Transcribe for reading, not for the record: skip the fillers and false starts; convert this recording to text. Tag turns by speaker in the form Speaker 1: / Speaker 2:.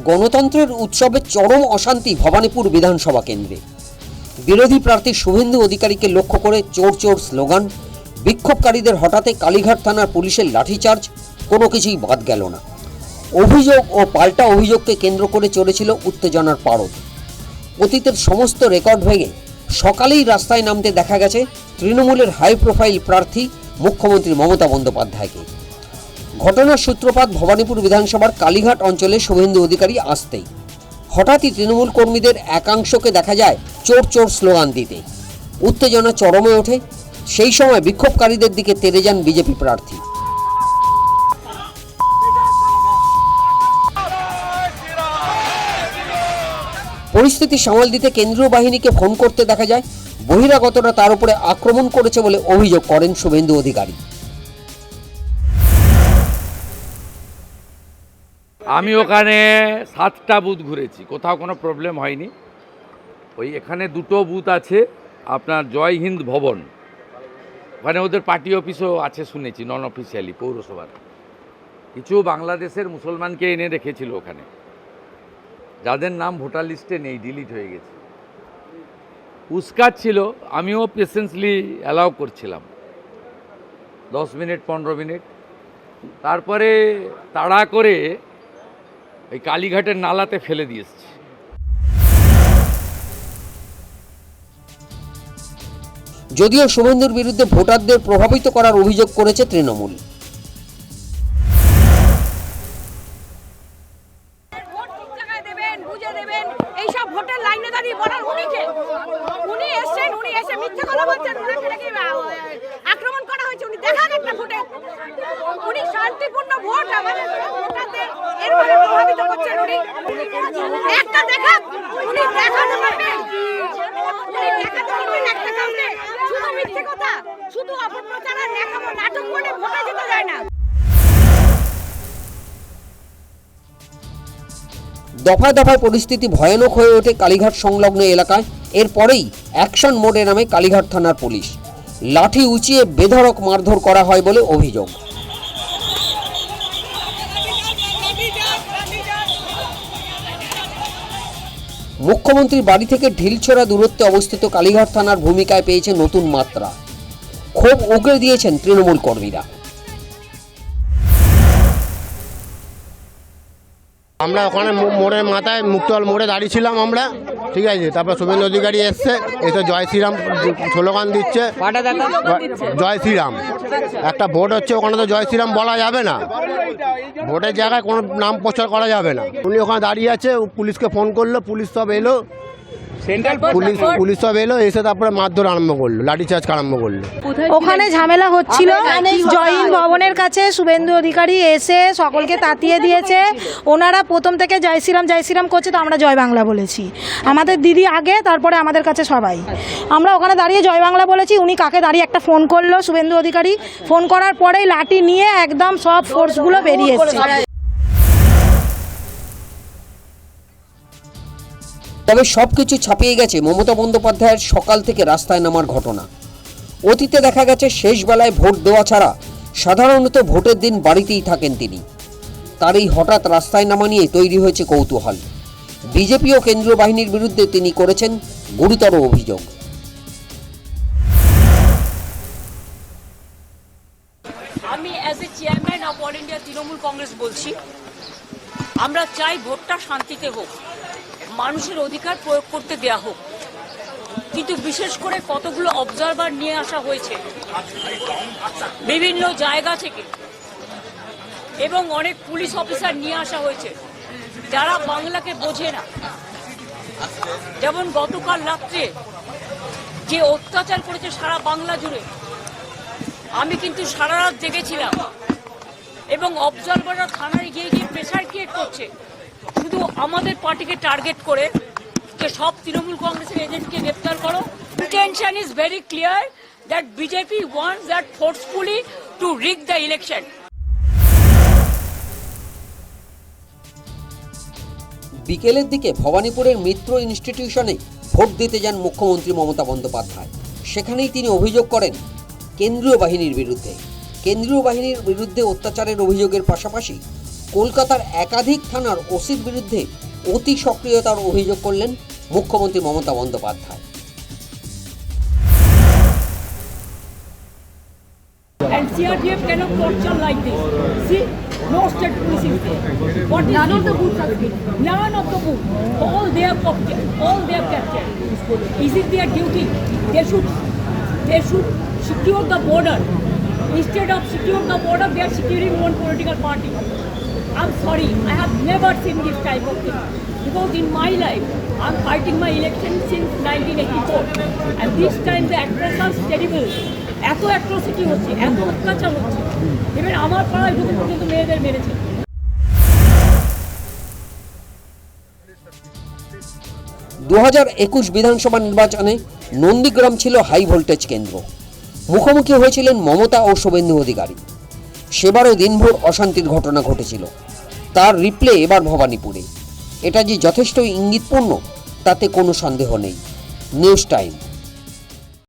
Speaker 1: গণতন্ত্রের উৎসবে চরম অশান্তি ভবানীপুর বিধানসভা কেন্দ্রে। বিরোধী প্রার্থী শুভেন্দু অধিকারীকে লক্ষ্য করে চোর চোর স্লোগান, বিক্ষোভকারীদের হঠাতে কালীঘাট থানার পুলিশের লাঠিচার্জ, কোনো কিছুই বাদ গেল না। অভিযোগ ও পাল্টা অভিযোগকে কেন্দ্র করে চলেছিল উত্তেজনার পারদ। অতীতের সমস্ত রেকর্ড ভেঙে সকালেই রাস্তায় নামতে দেখা গেছে তৃণমূলের হাই প্রোফাইল প্রার্থী মুখ্যমন্ত্রী মমতা বন্দ্যোপাধ্যায়কে। ঘটনার সূত্রপাত ভবানীপুর বিধানসভার কালীঘাট অঞ্চলে শুভেন্দু অধিকারী আসতেই হঠাৎই তৃণমূল কর্মীদের একাংশকে দেখা যায় চোর চোর স্লোগান দিতে। উত্তেজনা চরমে ওঠে। সেই সময় বিক্ষোভকারীদের দিকে তেড়ে যান বিজেপি প্রার্থী। পরিস্থিতি সামাল দিতে কেন্দ্রীয় বাহিনীকে ফোন করতে দেখা যায়। বহিরাগতরা তার উপরে আক্রমণ করেছে বলে অভিযোগ করেন শুভেন্দু অধিকারী।
Speaker 2: আমি ওখানে 7টা বুথ ঘুরেছি, কোথাও কোনো প্রবলেম হয়নি। ওই এখানে 2টো বুথ আছে, আপনার জয় হিন্দ ভবন, ওখানে ওদের পার্টি অফিসও আছে শুনেছি, নন অফিসিয়ালি পৌরসভার। কিছু বাংলাদেশের মুসলমানকে এনে রেখেছিল ওখানে, যাদের নাম ভোটার লিস্টে নেই, ডিলিট হয়ে গেছে। উস্কাত ছিল, আমিও পেশেন্সলি অ্যালাউ করছিলাম 10 মিনিট 15 মিনিট। তারপরে তাড়া করে এই কালীঘাটের নালাতে ফেলে দিয়েছে।
Speaker 1: যদিও শুভেন্দুর বিরুদ্ধে ভোটারদের প্রভাবিত করার অভিযোগ করেছে তৃণমূল।
Speaker 3: এইসব ভোটের লাইনে দাঁড়িয়ে বলার উনি এসেছেন, উনি এসে মিথ্যা কথা বলছেন, আক্রমণ করা হয়েছে। উনি দেখান একটা ভোটে, উনি শান্তিপূর্ণ ভোট আমাদের ভোটারদের এরভাবে প্রভাবিত করছেন। উনি একটা দেখান, উনি দেখাতে পারবেন, উনি দেখাতে পারবেন একটা কাউকে। শুধু মিথ্যে কথা, শুধু অপপ্রচার আর নাটক করে ভোটে যেতে যায় না।
Speaker 1: দফায় দফায় পরিস্থিতি ভয়ানক হয়ে ওঠে কালীঘাট সংলগ্ন এলাকায়। এরপরেই অ্যাকশন মোডে নামে কালীঘাট থানার পুলিশ। লাঠি উঁচিয়ে বেধড়ক মারধর করা হয় বলে অভিযোগ। মুখ্যমন্ত্রীর বাড়ি থেকে ঢিলছোড়া দূরত্বে অবস্থিত কালীঘাট থানার ভূমিকায় পেয়েছে নতুন মাত্রা। ক্ষোভ উগরে দিয়েছেন তৃণমূল কর্মীরা।
Speaker 4: আমরা ওখানে মোড়ের মাথায় মুক্তল মোড়ে দাঁড়িয়েছিলাম আমরা, ঠিক আছে। তারপর শুভেন্দু অধিকারী এসছে, এসে জয় শ্রীরাম স্লোগান দিচ্ছে, জয় শ্রীরাম। একটা ভোট হচ্ছে, ওখানে তো জয় শ্রীরাম বলা যাবে না, ভোটের জায়গায় কোনো নাম প্রচার করা যাবে না। উনি ওখানে দাঁড়িয়ে আছে, পুলিশকে ফোন করলো, পুলিশ সব এলো, পুলিশ সব এলো, এসে তারপরে মারধর আরম্ভ করলো, লাঠিচার্জ আরম্ভ করলো।
Speaker 5: ওখানে ঝামেলা হচ্ছিল জয় হিন্দ ভবনের কাছে। শুভেন্দু অধিকারী এসে সকলকে তাতিয়ে দিয়েছে। ওনারা প্রথম থেকে জয় শ্রীরাম করছে, তো আমরা জয় বাংলা বলেছি। আমাদের দিদি আগে, তারপরে আমাদের কাছে সবাই। আমরা ওখানে দাঁড়িয়ে জয় বাংলা বলেছি। উনি কাকে দাঁড়িয়ে একটা ফোন করলো শুভেন্দু অধিকারী, ফোন করার পরেই লাঠি নিয়ে একদম সব ফোর্সগুলো বেরিয়ে এসছে।
Speaker 1: তবে সবকিছু ছাপিয়ে গেছে মমতা বন্দ্যোপাধ্যায়ের সকাল থেকে রাস্তায় নামার ঘটনা। অতীতে দেখা গেছে শেষ বেলায় ভোট দেওয়া ছাড়া সাধারণত ভোটের দিন বাড়িতেই থাকেন তিনি। তার এই হঠাৎ রাস্তায় নামা নিয়ে তৈরি হয়েছে কৌতূহল। বিজেপি ও কেন্দ্রীয় বাহিনীর বিরুদ্ধে তিনি করেছেন গুরুতর অভিযোগ।
Speaker 6: আমি as a chairman of all India Trinamool Congress বলছি, আমরা চাই ভোটটা শান্তিতে হোক, মানুষের অধিকার প্রয়োগ করতে দেয়া হোক। কিন্তু বিশেষ করে কতগুলো অবজারভার নিয়ে আসা হয়েছে বিভিন্ন জায়গা থেকে, এবং অনেক পুলিশ অফিসার নিয়ে আসা হয়েছে যারা বাংলাকে বোঝে না। যেমন গতকাল রাত্রে যে অত্যাচার করেছে সারা বাংলা জুড়ে, আমি কিন্তু সারা রাত জেগেছিলাম, এবং অবজারভাররা থানায় গিয়ে গিয়ে প্রেসার ক্রিয়েট করছে শুধু আমাদের পার্টিকে টার্গেট করে, যে সব তৃণমূল কংগ্রেসের এজেন্টকে গ্রেপ্তার করো। Intention is very clear that BJP wants that forcefully to rig the election.
Speaker 1: বিকেলের দিকে ভবানীপুরের মিত্র ইনস্টিটিউশনে ভোট দিতে যান মুখ্যমন্ত্রী মমতা বন্দ্যোপাধ্যায়। সেখানেই তিনি অভিযোগ করেন কেন্দ্রীয় বাহিনীর বিরুদ্ধে। কেন্দ্রীয় বাহিনীর বিরুদ্ধে অত্যাচারের অভিযোগের পাশাপাশি কলকাতার একাধিক থানার ওসির বিরুদ্ধে অতি সক্রিয়তার অভিযোগ করলেন মুখ্যমন্ত্রী Mamata Bandyopadhyay.
Speaker 6: And CRPF cannot torture like this. See, no state police is there. What is none of the booths are there. None of the booths. All they have captured. All they have captured. Is it their duty? They should secure the border. Instead of secure the border, they are securing one political party. I'm sorry, I have never seen this type of thing. Because in my life, I'm fighting my election since 1984. And this time the atrocities are terrible. এত atrocity হচ্ছে, এত অত্যাচার হচ্ছে, এবার আমার পাড়ায় ঢুকে পর্যন্ত মেয়েদের মেরেছে।
Speaker 1: 2021 বিধানসভা নির্বাচনে নন্দীগ্রাম ছিল হাই ভোল্টেজ কেন্দ্র। মুখোমুখি হয়েছিলেন মমতা ও শুভেন্দু অধিকারী। সেবারও দিনভর অশান্তির ঘটনা ঘটেছিল। তার রিপ্লে এবার ভবানীপুরে। এটা যে যথেষ্ট ইঙ্গিতপূর্ণ তাতে কোনো সন্দেহ নেই। News time.